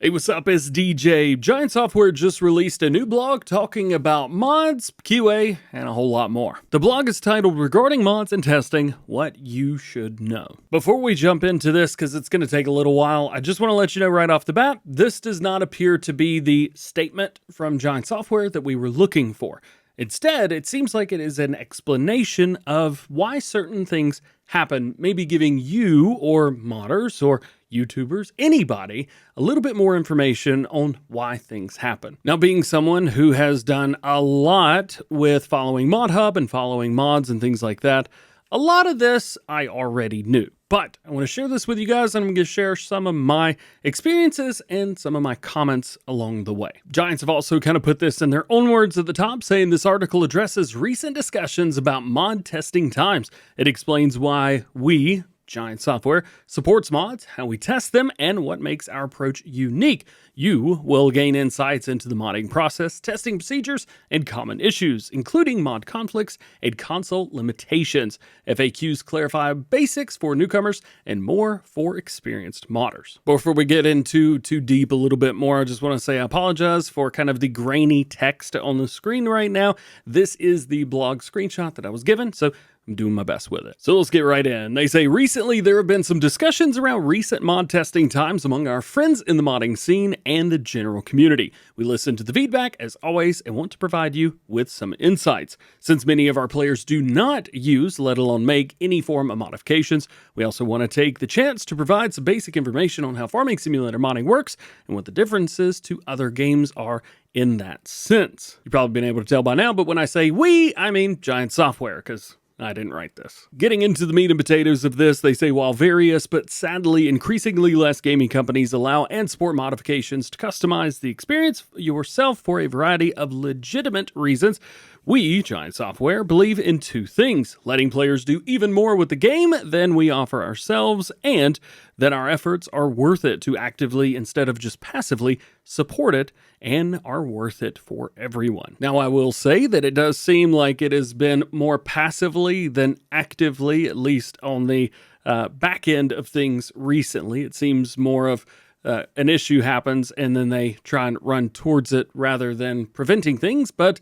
Hey, what's up? It's DJ. Giant Software just released a new blog talking about mods, QA, and a whole lot more. The blog is titled Regarding Mods and Testing, What You Should Know. Before we jump into this, because it's going to take a little while, I just want to let you know right off the bat, this does not appear to be the statement from Giant Software that we were looking for. Instead, it seems like it is an explanation of why certain things happen, maybe giving you or modders or YouTubers, anybody, a little bit more information on why things happen. Now, being someone who has done a lot with following modhub and following mods and things like that, a lot of this I already knew. But I want to share this with you guys, and I'm going to share some of my experiences and some of my comments along the way. Giants have also kind of put this in their own words at the top, saying this article addresses recent discussions about mod testing times. It explains why we, Giant Software, supports mods, how we test them, and what makes our approach unique. You will gain insights into the modding process, testing procedures, and common issues, including mod conflicts and console limitations. FAQs clarify basics for newcomers and more for experienced modders. Before we get into too deep a little bit more, I just want to say I apologize for kind of the grainy text on the screen right now. This is the blog screenshot that I was given, so I'm doing my best with it. So let's get right in. They say, recently there have been some discussions around recent mod testing times among our friends in the modding scene and the general community. We listen to the feedback as always and want to provide you with some insights. Since many of our players do not use, let alone make, any form of modifications, we also want to take the chance to provide some basic information on how Farming Simulator modding works and what the differences to other games are in that sense. You've probably been able to tell by now, but when I say we, I mean Giant Software, because I didn't write this. Getting into the meat and potatoes of this, they say while various but sadly increasingly less gaming companies allow and support modifications to customize the experience yourself for a variety of legitimate reasons, we, Giant Software, believe in two things: letting players do even more with the game than we offer ourselves, and that our efforts are worth it to actively, instead of just passively, support it and are worth it for everyone. Now, I will say that it does seem like it has been more passively than actively, at least on the back end of things recently. It seems more of an issue happens and then they try and run towards it rather than preventing things, but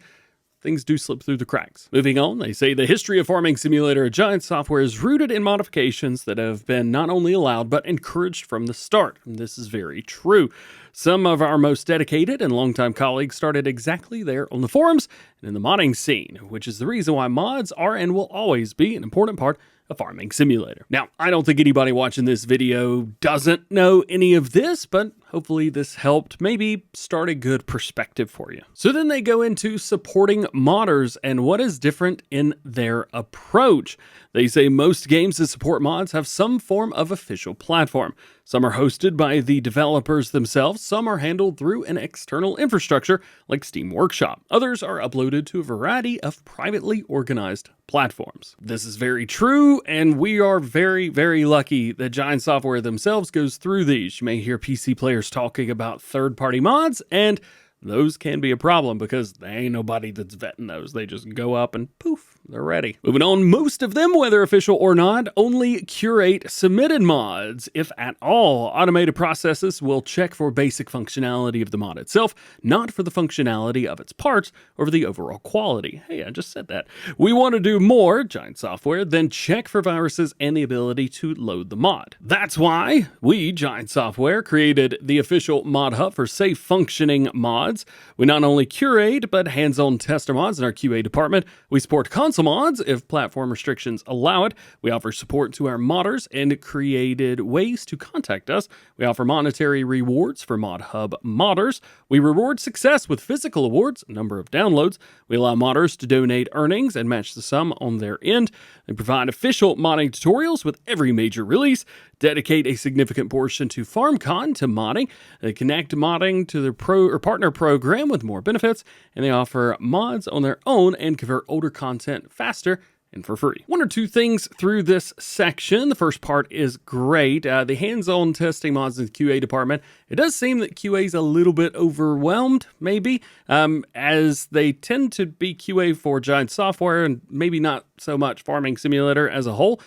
things do slip through the cracks. Moving on, they say the history of Farming Simulator at Giant Software is rooted in modifications that have been not only allowed but encouraged from the start. And this is very true. Some of our most dedicated and longtime colleagues started exactly there on the forums and in the modding scene, which is the reason why mods are and will always be an important part of Farming Simulator. Now, I don't think anybody watching this video doesn't know any of this, but hopefully this helped maybe start a good perspective for you. So then they go into supporting modders and what is different in their approach. They say most games that support mods have some form of official platform. Some are hosted by the developers themselves, some are handled through an external infrastructure like Steam Workshop. Others are uploaded to a variety of privately organized platforms. This is very true, and we are very, very lucky that Giant Software themselves goes through these. You may hear PC players talking about third-party mods, and those can be a problem because there ain't nobody that's vetting those. They just go up and poof, they're ready. Moving on, most of them, whether official or not, only curate submitted mods, if at all. Automated processes will check for basic functionality of the mod itself, not for the functionality of its parts or for the overall quality. Hey, I just said that. We want to do more, Giant Software, than check for viruses and the ability to load the mod. That's why we, Giant Software, created the official mod hub for safe functioning mods. We not only curate, but hands-on test our mods in our QA department. We support console mods if platform restrictions allow it. We offer support to our modders and created ways to contact us. We offer monetary rewards for ModHub modders. We reward success with physical awards, number of downloads. We allow modders to donate earnings and match the sum on their end. They provide official modding tutorials with every major release. Dedicate a significant portion to FarmCon to modding. They connect modding to their partner program with more benefits, and they offer mods on their own and convert older content faster and for free. One or two things through this section. The first part is great. The hands-on testing mods in the QA department. It does seem that QA is a little bit overwhelmed, maybe, as they tend to be QA for Giant Software and maybe not so much Farming Simulator as a whole.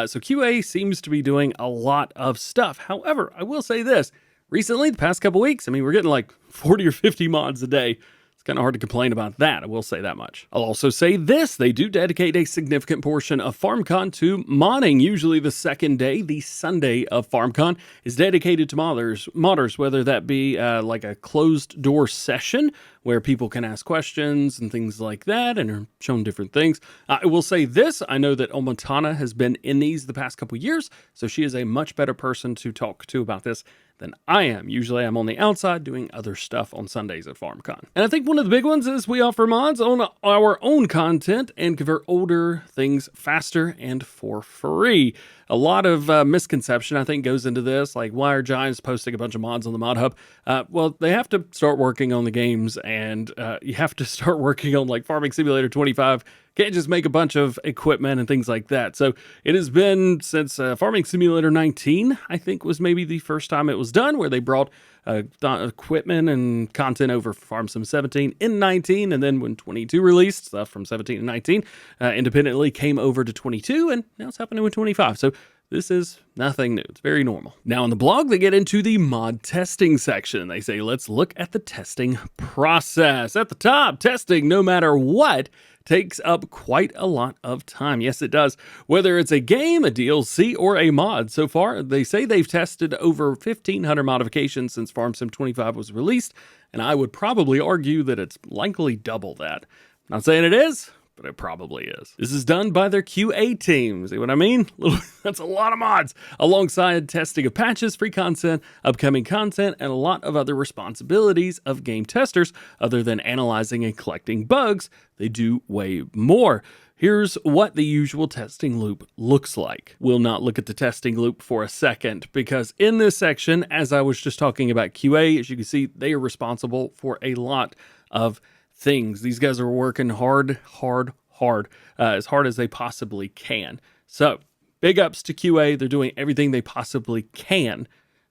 So QA seems to be doing a lot of stuff. However, I will say this. recently, the past couple weeks, I mean, we're getting like 40 or 50 mods a day. Kind of hard to complain about that, I will say that much. I'll also say this, they do dedicate a significant portion of FarmCon to modding. Usually the second day, the Sunday of FarmCon, is dedicated to modders, whether that be like a closed door session where people can ask questions and things like that and are shown different things. I will say this, I know that Omatana has been in these the past couple years, so she is a much better person to talk to about this than I am. Usually I'm on the outside doing other stuff on Sundays at FarmCon. And I think one of the big ones is we offer mods on our own content and convert older things faster and for free. A lot of misconception, I think, goes into this, like why are Giants posting a bunch of mods on the Mod Hub? Well, they have to start working on the games, and you have to start working on like Farming Simulator 25. Can't just make a bunch of equipment and things like that. So it has been since Farming Simulator 19, I think was maybe the first time it was done, where they brought equipment and content over Farm Sim 17 in 19, and then when 22 released, stuff from 17 and 19 independently came over to 22, and now it's happening with 25. So this is nothing new. It's very normal. Now on the blog, they get into the mod testing section. They say, let's look at the testing process. At the top, testing, no matter what, takes up quite a lot of time. Yes, it does. Whether it's a game, a DLC, or a mod. So far, they say they've tested over 1,500 modifications since Farm Sim 25 was released, and I would probably argue that it's likely double that. Not saying it is, but it probably is. This is done by their QA team. See what I mean? That's a lot of mods, alongside testing of patches, free content, upcoming content, and a lot of other responsibilities of game testers. Other than analyzing and collecting bugs, they do way more. Here's what the usual testing loop looks like. We'll not look at the testing loop for a second, because in this section, as I was just talking about QA, as you can see, they are responsible for a lot of things. These guys are working hard, as hard as they possibly can. So big ups to QA. They're doing everything they possibly can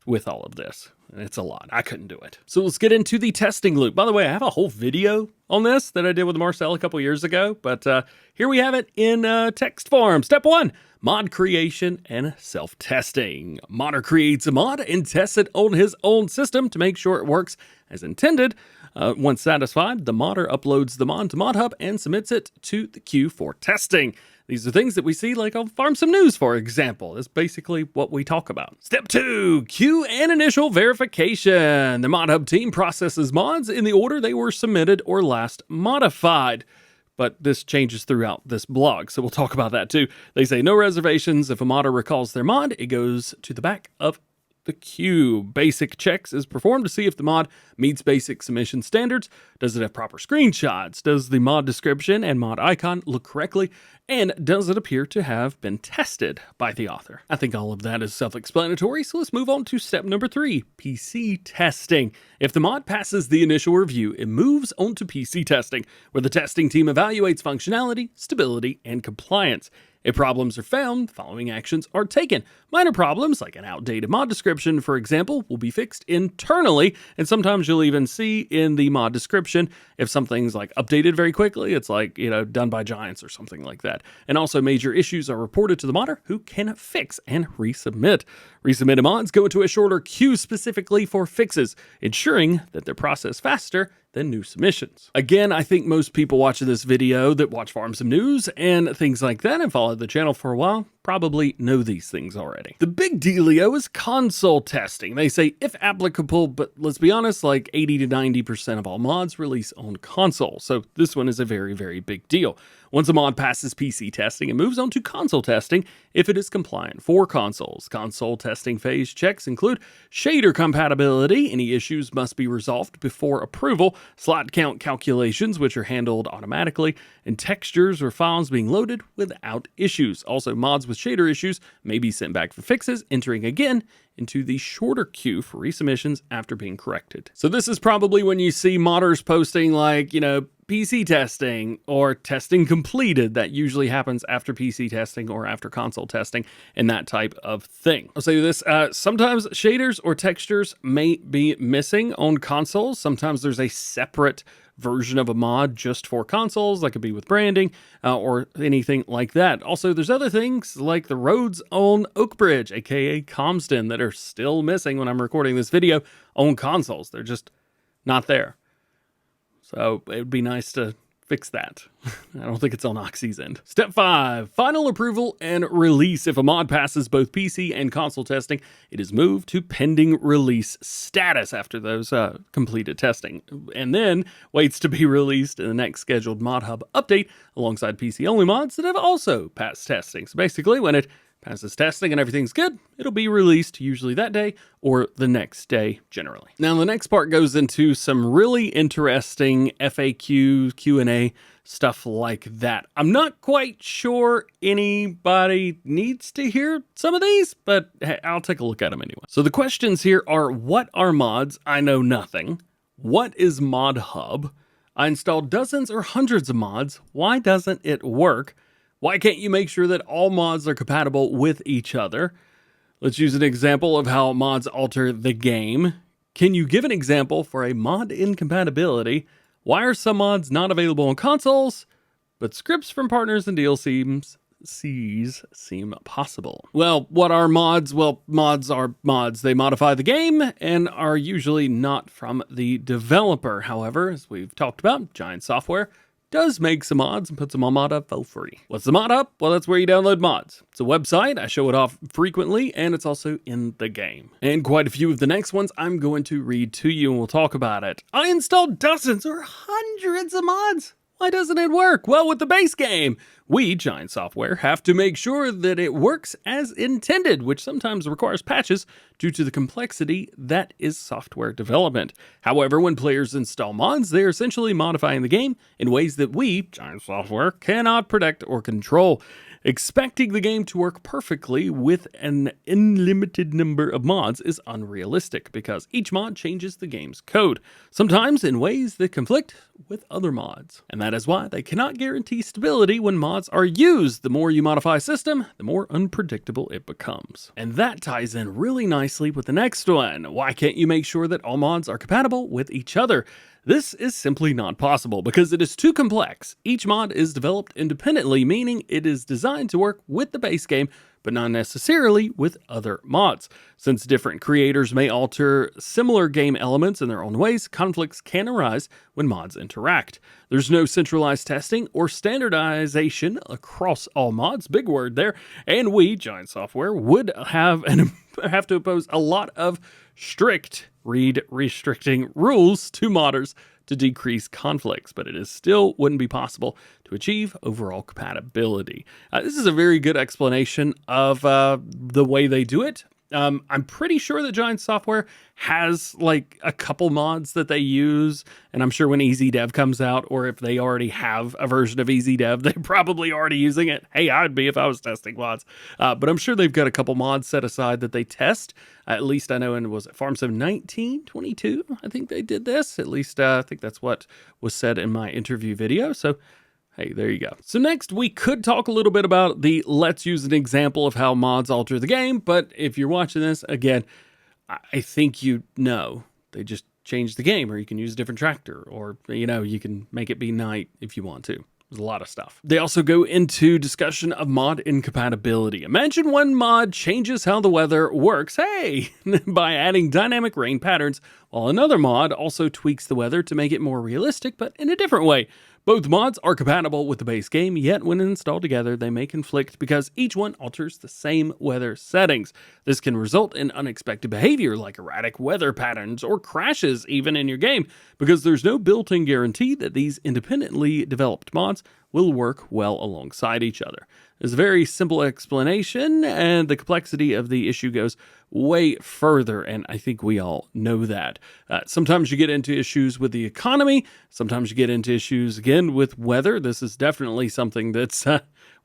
with all of this. And it's a lot. I couldn't do it. So let's get into the testing loop. By the way, I have a whole video on this that I did with Marcel a couple years ago, but here we have it in text form. Step 1, mod creation and self-testing. Modder creates a mod and tests it on his own system to make sure it works as intended. Once satisfied, the modder uploads the mod to ModHub and submits it to the queue for testing. These are things that we see like on Farm Sim News, for example. That's basically what we talk about. Step 2, queue and initial verification. The ModHub team processes mods in the order they were submitted or last modified. But this changes throughout this blog, so we'll talk about that too. They say no reservations. If a modder recalls their mod, it goes to the back of the queue. Basic checks is performed to see if the mod meets basic submission standards. Does it have proper screenshots? Does the mod description and mod icon look correctly? And does it appear to have been tested by the author? I think all of that is self-explanatory, so let's move on to step number 3, PC testing. If the mod passes the initial review, it moves on to PC testing, where the testing team evaluates functionality, stability, and compliance. If problems are found, the following actions are taken. Minor problems, like an outdated mod description, for example, will be fixed internally, and sometimes you'll even see in the mod description if something's like updated very quickly, it's like, done by Giants or something like that. And also major issues are reported to the modder, who can fix and resubmit. Resubmitted mods go into a shorter queue specifically for fixes, ensuring that they're processed faster than new submissions. Again, I think most people watching this video that watch Farm Sim News and things like that and followed the channel for a while probably know these things already. The big dealio is console testing. They say if applicable, but let's be honest, like 80 to 90% of all mods release on console. So this one is a very, very big deal. Once a mod passes PC testing, it moves on to console testing if it is compliant for consoles. Console testing phase checks include shader compatibility. Any issues must be resolved before approval. Slot count calculations, which are handled automatically, and textures or files being loaded without issues. Also, mods with shader issues may be sent back for fixes, entering again into the shorter queue for resubmissions after being corrected. So this is probably when you see modders posting like, PC testing or testing completed. That usually happens after PC testing or after console testing and that type of thing. I'll say this, sometimes shaders or textures may be missing on consoles. Sometimes there's a separate version of a mod just for consoles. That could be with branding or anything like that. Also, there's other things like the roads on Oakbridge, aka Comston, that are still missing when I'm recording this video on consoles. They're just not there. So it would be nice to fix that. I don't think it's on Oxy's end. Step 5, final approval and release. If a mod passes both PC and console testing, it is moved to pending release status after those completed testing, and then waits to be released in the next scheduled modhub update alongside PC-only mods that have also passed testing. So basically, when it passes testing and everything's good, it'll be released usually that day or the next day generally. Now the next part goes into some really interesting FAQ, Q&A, stuff like that. I'm not quite sure anybody needs to hear some of these, but hey, I'll take a look at them anyway. So the questions here are, what are mods? I know nothing. What is modhub? I installed dozens or hundreds of mods. Why doesn't it work? Why can't you make sure that all mods are compatible with each other? Let's use an example of how mods alter the game. Can you give an example for a mod incompatibility? Why are some mods not available on consoles, but scripts from partners and DLCs seem possible? Well, what are mods? Well, mods are mods. They modify the game and are usually not from the developer. However, as we've talked about, Giant Software does make some mods and puts them on modhub for free. What's the modhub? Well, that's where you download mods. It's a website. I show it off frequently, and it's also in the game. And quite a few of the next ones I'm going to read to you, and we'll talk about it. I installed dozens or hundreds of mods. Why doesn't it work? Well, with the base game, we, Giant Software, have to make sure that it works as intended, which sometimes requires patches due to the complexity that is software development. However, when players install mods, they are essentially modifying the game in ways that we, Giant Software, cannot predict or control. Expecting the game to work perfectly with an unlimited number of mods is unrealistic because each mod changes the game's code, sometimes in ways that conflict with other mods. And that is why they cannot guarantee stability when mods are used. The more you modify a system, the more unpredictable it becomes. And that ties in really nicely with the next one. Why can't you make sure that all mods are compatible with each other? This is simply not possible because it is too complex. Each mod is developed independently, meaning it is designed to work with the base game, but not necessarily with other mods. Since different creators may alter similar game elements in their own ways, conflicts can arise when mods interact. There's no centralized testing or standardization across all mods, big word there, and we, Giant Software, would have to impose a lot of strict restricting rules to modders to decrease conflicts, but it still wouldn't be possible to achieve overall compatibility. This is a very good explanation of the way they do it. I'm pretty sure that Giant Software has like a couple mods that they use, and I'm sure when EasyDev comes out, or if they already have a version of EasyDev, they're probably already using it. Hey, I'd be if I was testing mods. But I'm sure they've got a couple mods set aside that they test. At least I know, and was it Farm Sim 1922? I think they did this. At least I think that's what was said in my interview video. So hey, there you go. So next, we could talk a little bit about the let's use an example of how mods alter the game, but if you're watching this, again, I think you know. They just changed the game, or you can use a different tractor, or, you know, you can make it be night if you want to. There's a lot of stuff. They also go into discussion of mod incompatibility. Imagine one mod changes how the weather works, hey, by adding dynamic rain patterns, while another mod also tweaks the weather to make it more realistic, but in a different way. Both mods are compatible with the base game, yet when installed together, they may conflict because each one alters the same weather settings. This can result in unexpected behavior like erratic weather patterns or crashes even in your game, because there's no built-in guarantee that these independently developed mods will work well alongside each other. There's a very simple explanation, and the complexity of the issue goes way further, and I think we all know that. Sometimes you get into issues with the economy, sometimes you get into issues, again, with weather. This is definitely something that's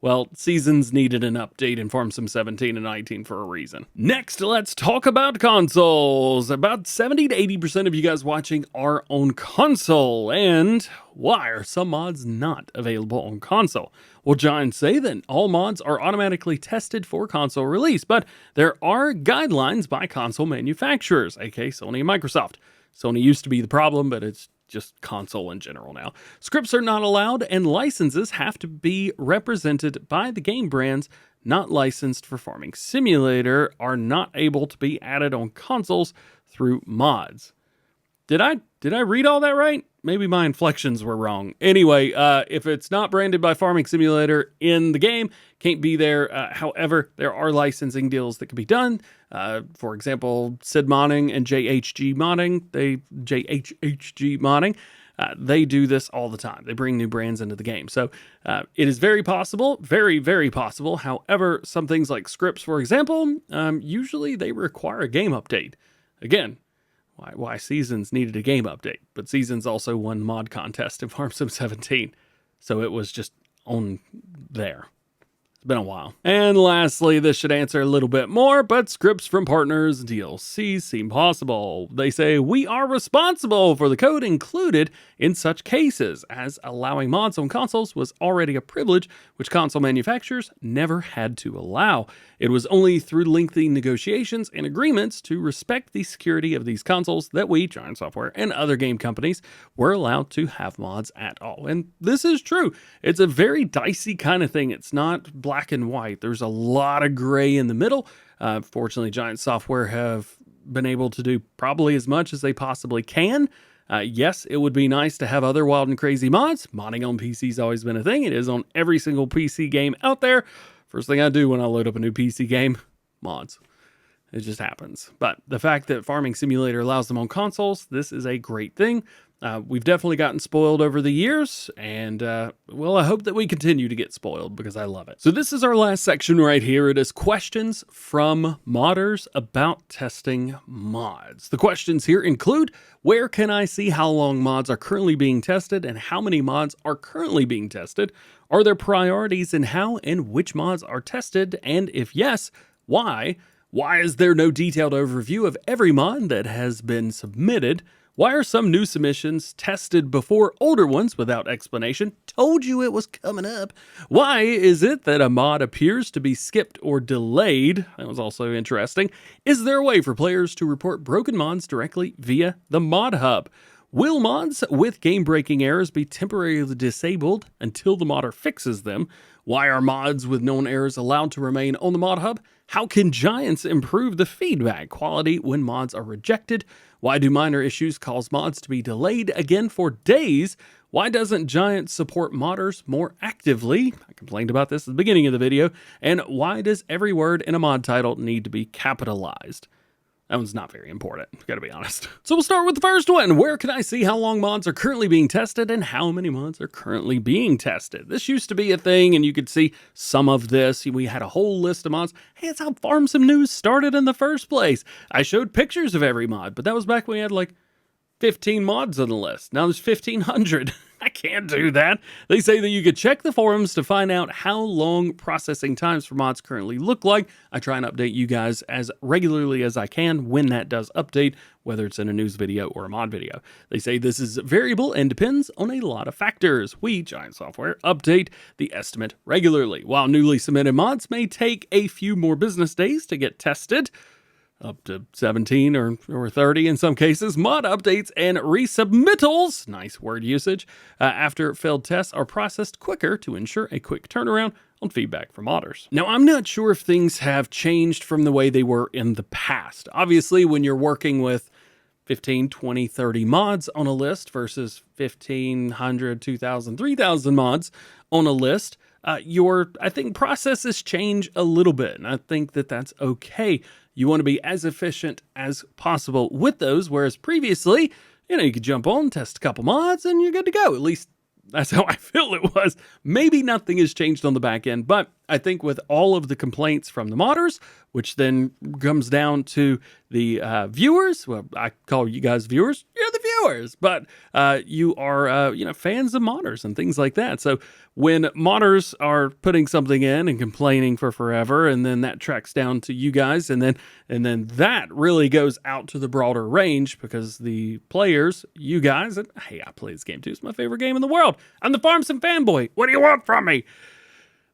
Well, Seasons needed an update in Farm Sim 17 and 19 for a reason. Next, let's talk about consoles. About 70 to 80% of you guys watching are on console. And why are some mods not available on console? Well, giants say that all mods are automatically tested for console release, but there are guidelines by console manufacturers, aka Sony and Microsoft. Sony used to be the problem, but it's just console in general now. Scripts are not allowed, and licenses have to be represented by the game brands not licensed for Farming Simulator are not able to be added on consoles through mods. Did I read all that right? Maybe my inflections were wrong. Anyway, if it's not branded by Farming Simulator in the game, can't be there. However, there are licensing deals that can be done. For example, Sid Modding and JHG Modding, they do this all the time. They bring new brands into the game. So it is very possible, very, very possible. However, some things like scripts, for example, usually they require a game update. Again, why Seasons needed a game update, but Seasons also won mod contest in Farm Sim 17, so it was just on there. It's been a while. And lastly, this should answer a little bit more, but scripts from partners and DLCs seem possible. They say, we are responsible for the code included in such cases, as allowing mods on consoles was already a privilege which console manufacturers never had to allow. It was only through lengthy negotiations and agreements to respect the security of these consoles that we, Giant Software, and other game companies were allowed to have mods at all. And this is true. It's a very dicey kind of thing. It's not black and white. There's a lot of gray in the middle. Fortunately, Giant Software have been able to do probably as much as they possibly can. Yes, it would be nice to have other wild and crazy mods. Modding on PC has always been a thing. It is on every single PC game out there. First thing I do when I load up a new PC game, mods. It just happens. But the fact that Farming Simulator allows them on consoles, this is a great thing. We've definitely gotten spoiled over the years, and well, I hope that we continue to get spoiled because I love it. So this is our last section right here. It is questions from modders about testing mods. The questions here include, where can I see how long mods are currently being tested and how many mods are currently being tested? Are there priorities in how and which mods are tested? And if yes, why? Why is there no detailed overview of every mod that has been submitted? Why are some new submissions tested before older ones without explanation? Told you it was coming up. Why is it that a mod appears to be skipped or delayed? That was also interesting. Is there a way for players to report broken mods directly via the mod hub? Will mods with game-breaking errors be temporarily disabled until the modder fixes them? Why are mods with known errors allowed to remain on the mod hub? How can Giants improve the feedback quality when mods are rejected? Why do minor issues cause mods to be delayed again for days? Why doesn't Giants support modders more actively? I complained about this at the beginning of the video. And why does every word in a mod title need to be capitalized? That one's not very important, gotta be honest. So we'll start with the first one. Where can I see how long mods are currently being tested and how many mods are currently being tested? This used to be a thing and you could see some of this. We had a whole list of mods. Hey, it's how Farm Sim News started in the first place. I showed pictures of every mod, but that was back when we had like 15 mods on the list. Now there's 1,500. I can't do that. They say that you could check the forums to find out how long processing times for mods currently look like. I try and update you guys as regularly as I can when that does update, whether it's in a news video or a mod video. They say this is variable and depends on a lot of factors. We, Giant Software, update the estimate regularly. While newly submitted mods may take a few more business days to get tested, up to 17 or 30 in some cases, mod updates and resubmittals, nice word usage, after failed tests are processed quicker to ensure a quick turnaround on feedback from modders. Now, I'm not sure if things have changed from the way they were in the past. Obviously, when you're working with 15, 20, 30 mods on a list versus 1,500, 2,000, 3,000 mods on a list, I think processes change a little bit, and I think that that's okay. You want to be as efficient as possible with those, whereas previously, you could jump on, test a couple mods, and you're good to go. At least that's how I feel it was. Maybe nothing has changed on the back end, but I think with all of the complaints from the modders, which then comes down to the viewers, well, I call you guys viewers, you're the viewers, but you are, fans of modders and things like that. So when modders are putting something in and complaining for forever, and then that tracks down to you guys, and then that really goes out to the broader range because the players, you guys, and hey, I play this game too. It's my favorite game in the world. I'm the Farm Sim fanboy. What do you want from me?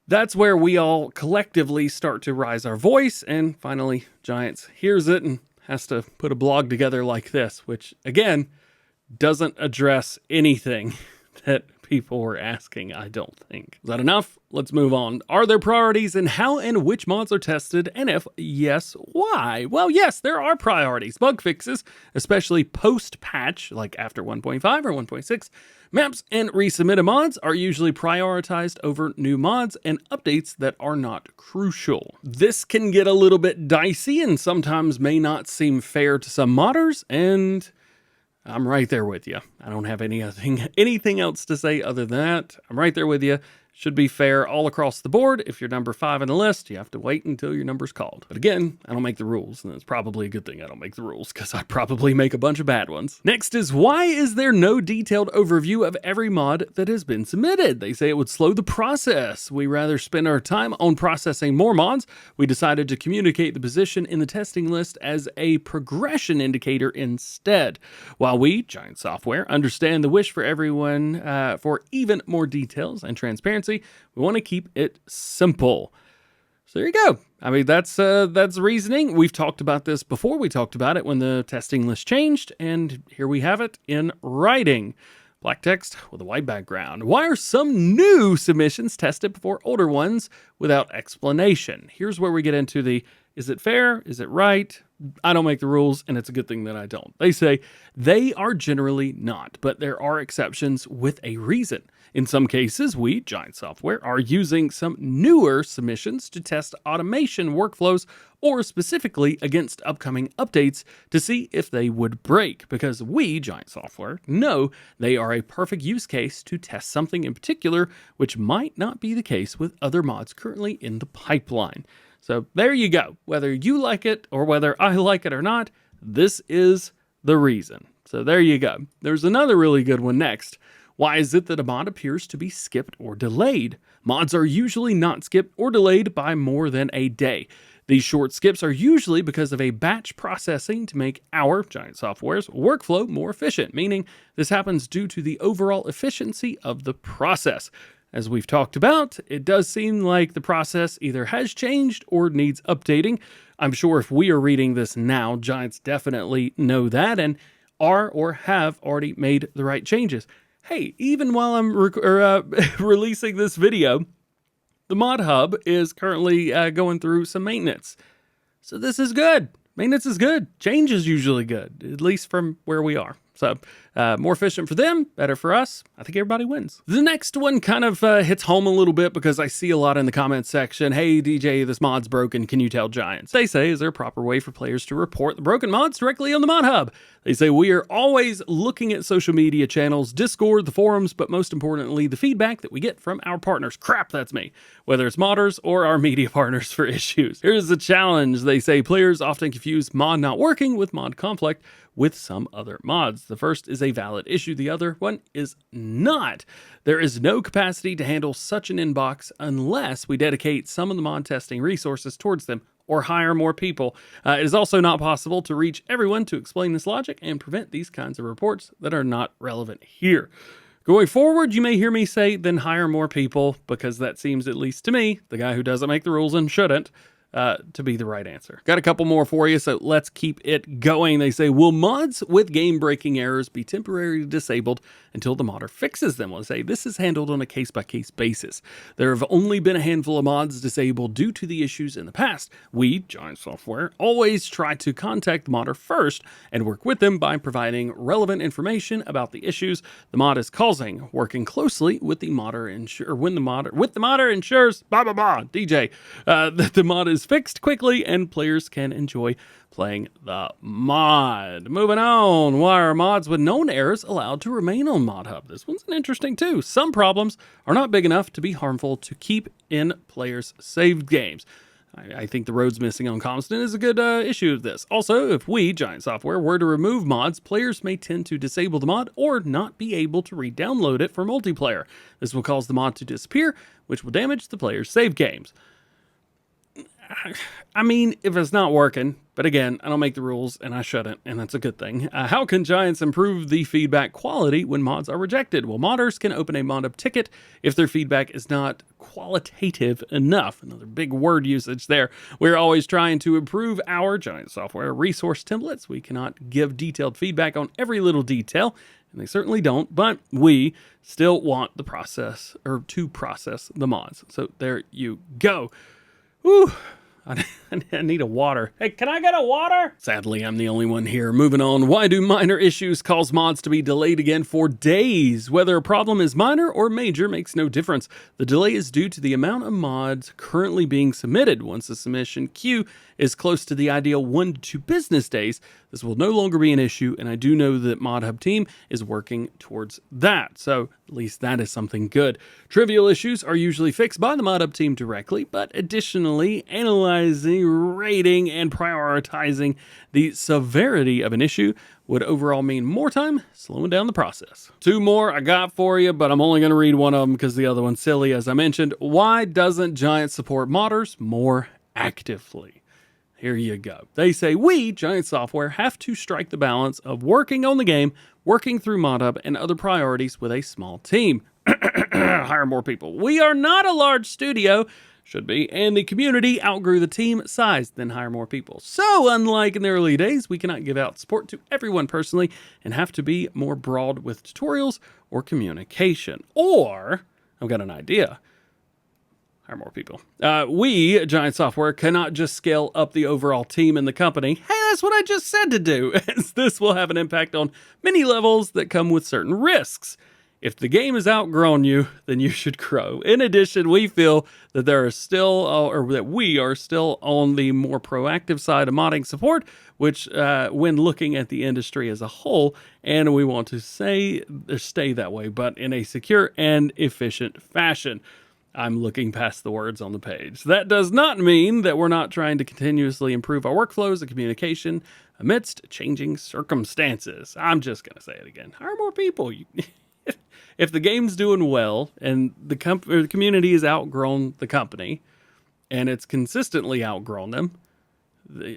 That's where we all collectively start to raise our voice, and finally Giants hears it and has to put a blog together like this, which again doesn't address anything that people were asking, I don't think. Is that enough? Let's move on. Are there priorities in how and which mods are tested? And if yes, why? Well, yes, there are priorities. Bug fixes, especially post-patch, like after 1.5 or 1.6, maps and resubmitted mods are usually prioritized over new mods and updates that are not crucial. This can get a little bit dicey and sometimes may not seem fair to some modders, and I'm right there with you. I don't have anything else to say other than that. I'm right there with you. Should be fair all across the board. If you're number 5 in the list, you have to wait until your number's called. But again, I don't make the rules, and it's probably a good thing I don't make the rules, because I probably make a bunch of bad ones. Next is, why is there no detailed overview of every mod that has been submitted? They say it would slow the process. We rather spend our time on processing more mods. We decided to communicate the position in the testing list as a progression indicator instead. While we, Giant Software, understand the wish for everyone for even more details and transparency, we want to keep it simple. So there you go. I mean, that's reasoning. We've talked about this before. We talked about it when the testing list changed, and here we have it in writing. Black text with a white background. Why are some new submissions tested before older ones without explanation? Here's where we get into the, is it fair? Is it right? I don't make the rules, and it's a good thing that I don't. They say they are generally not, but there are exceptions with a reason. In some cases, we, Giant Software, are using some newer submissions to test automation workflows or specifically against upcoming updates to see if they would break, because we, Giant Software, know they are a perfect use case to test something in particular, which might not be the case with other mods currently in the pipeline. So there you go. Whether you like it or whether I like it or not, this is the reason. So there you go. There's another really good one next. Why is it that a mod appears to be skipped or delayed? Mods are usually not skipped or delayed by more than a day. These short skips are usually because of a batch processing to make our, Giant Software's, workflow more efficient, meaning this happens due to the overall efficiency of the process. As we've talked about, it does seem like the process either has changed or needs updating. I'm sure if we are reading this now, Giants definitely know that and are or have already made the right changes. Hey, even while I'm releasing this video, the modhub is currently going through some maintenance. So this is good. Maintenance is good. Change is usually good, at least from where we are. So more efficient for them, better for us. I think everybody wins. The next one kind of hits home a little bit because I see a lot in the comments section. Hey, DJ, this mod's broken. Can you tell Giants? They say, is there a proper way for players to report the broken mods directly on the mod hub? They say, we are always looking at social media channels, Discord, the forums, but most importantly, the feedback that we get from our partners. Crap, that's me. Whether it's modders or our media partners for issues. Here's the challenge. They say players often confuse mod not working with mod conflict with some other mods. The first is a valid issue. The other one is not. There is no capacity to handle such an inbox unless we dedicate some of the mod testing resources towards them or hire more people. It is also not possible to reach everyone to explain this logic and prevent these kinds of reports that are not relevant here. Going forward, you may hear me say, then hire more people, because that seems, at least to me, the guy who doesn't make the rules and shouldn't, to be the right answer. Got a couple more for you, so let's keep it going. They say, will mods with game-breaking errors be temporarily disabled until the modder fixes them? Well, they say this is handled on a case-by-case basis. There have only been a handful of mods disabled due to the issues in the past. We, Giant Software, always try to contact the modder first and work with them by providing relevant information about the issues the mod is causing, working closely with the modder with the modder ensures DJ that the mod is fixed quickly and players can enjoy playing the mod. Moving on, why are mods with known errors allowed to remain on modhub? This one's interesting too. Some problems are not big enough to be harmful to keep in players' saved games. I think the roads missing on Constant is a good issue of this. Also, if we, Giant Software, were to remove mods, players may tend to disable the mod or not be able to re-download it for multiplayer. This will cause the mod to disappear, which will damage the player's save games. I mean, if it's not working, but again, I don't make the rules and I shouldn't, and that's a good thing. How can Giants improve the feedback quality when mods are rejected? Well, modders can open a modhub ticket if their feedback is not qualitative enough. Another big word usage there. We're always trying to improve our Giant Software resource templates. We cannot give detailed feedback on every little detail, and they certainly don't, but we still want the process, or to process the mods. So there you go. Whew. I need a water. Hey, can I get a water? Sadly, I'm the only one here. Moving on. Why do minor issues cause mods to be delayed again for days? Whether a problem is minor or major makes no difference. The delay is due to the amount of mods currently being submitted. Once the submission queue is close to the ideal 1 to 2 business days, this will no longer be an issue, and I do know that ModHub team is working towards that. So at least that is something good. Trivial issues are usually fixed by the ModHub team directly, but additionally, analyzing, rating, and prioritizing the severity of an issue would overall mean more time, slowing down the process. 2 more I got for you, but I'm only going to read one of them because the other one's silly, as I mentioned. Why doesn't Giant support modders more actively? Here you go. They say, we, Giant Software, have to strike the balance of working on the game, working through ModHub, and other priorities with a small team. Hire more people. We are not a large studio, should be, and the community outgrew the team size, then hire more people. So, unlike in the early days, we cannot give out support to everyone personally and have to be more broad with tutorials or communication. Or, I've got an idea. Hire more people. We, Giant Software, cannot just scale up the overall team in the company. Hey, that's what I just said to do, as this will have an impact on many levels that come with certain risks. If the game has outgrown you, then you should grow. In addition, we feel that there are still, or that we are still on the more proactive side of modding support, which, when looking at the industry as a whole, and we want to stay that way, but in a secure and efficient fashion. I'm looking past the words on the page. That does not mean that we're not trying to continuously improve our workflows and communication amidst changing circumstances. I'm just going to say it again. Hire more people. If the game's doing well and the community has outgrown the company and it's consistently outgrown them,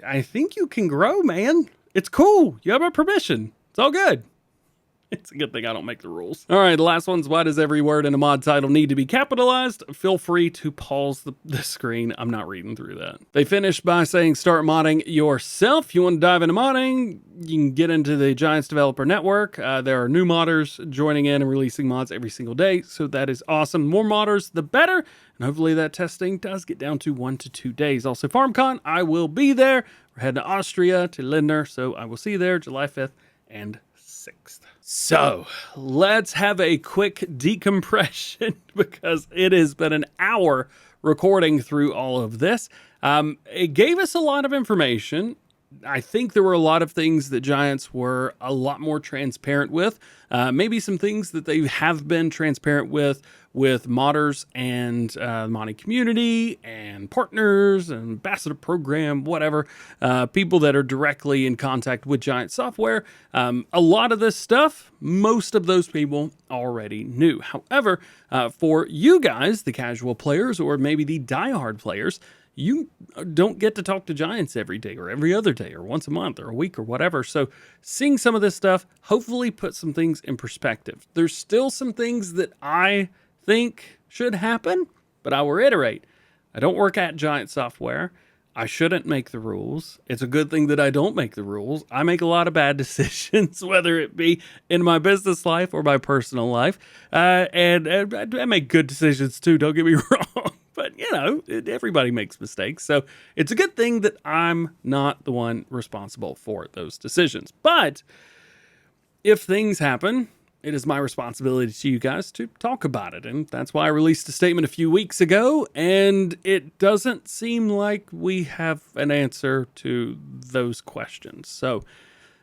I think you can grow, man. It's cool. You have my permission. It's all good. It's a good thing I don't make the rules. All right, the last one's, why does every word in a mod title need to be capitalized? Feel free to pause the screen. I'm not reading through that. They finish by saying, start modding yourself. You want to dive into modding? You can get into the Giants Developer Network. There are new modders joining in and releasing mods every single day, so that is awesome. The more modders, the better, and hopefully that testing does get down to 1 to 2 days. Also, FarmCon, I will be there. We're heading to Austria, to Lindner, so I will see you there July 5th and 6th. So let's have a quick decompression because it has been an hour recording through all of this. It gave us a lot of information. I think there were a lot of things that Giants were a lot more transparent with. Maybe some things that they have been transparent with modders and the modding community and partners and ambassador program, whatever, people that are directly in contact with Giant Software. A lot of this stuff, most of those people already knew. However, for you guys, the casual players, or maybe the diehard players, you don't get to talk to Giants every day or every other day or once a month or a week or whatever. So seeing some of this stuff hopefully put some things in perspective. There's still some things that I think should happen, but I will reiterate, I don't work at Giant Software. I shouldn't make the rules. It's a good thing that I don't make the rules. I make a lot of bad decisions, whether it be in my business life or my personal life. And I make good decisions too, don't get me wrong. But, you know, everybody makes mistakes. So it's a good thing that I'm not the one responsible for those decisions. But if things happen, it is my responsibility to you guys to talk about it. And that's why I released a statement a few weeks ago. And it doesn't seem like we have an answer to those questions. So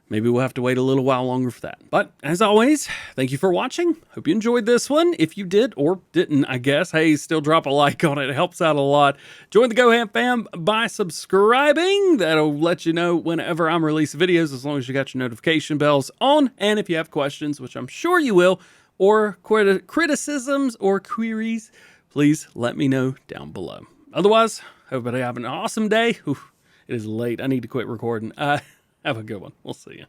maybe we'll have to wait a little while longer for that. But as always, thank you for watching. Hope you enjoyed this one. If you did or didn't, I guess, hey, still drop a like on it. It helps out a lot. Join the GoHam fam by subscribing. That'll let you know whenever I'm releasing videos, as long as you got your notification bells on. And if you have questions, which I'm sure you will, or criticisms or queries, please let me know down below. Otherwise, hope everybody have an awesome day. Oof, it is late. I need to quit recording. Have a good one. We'll see you.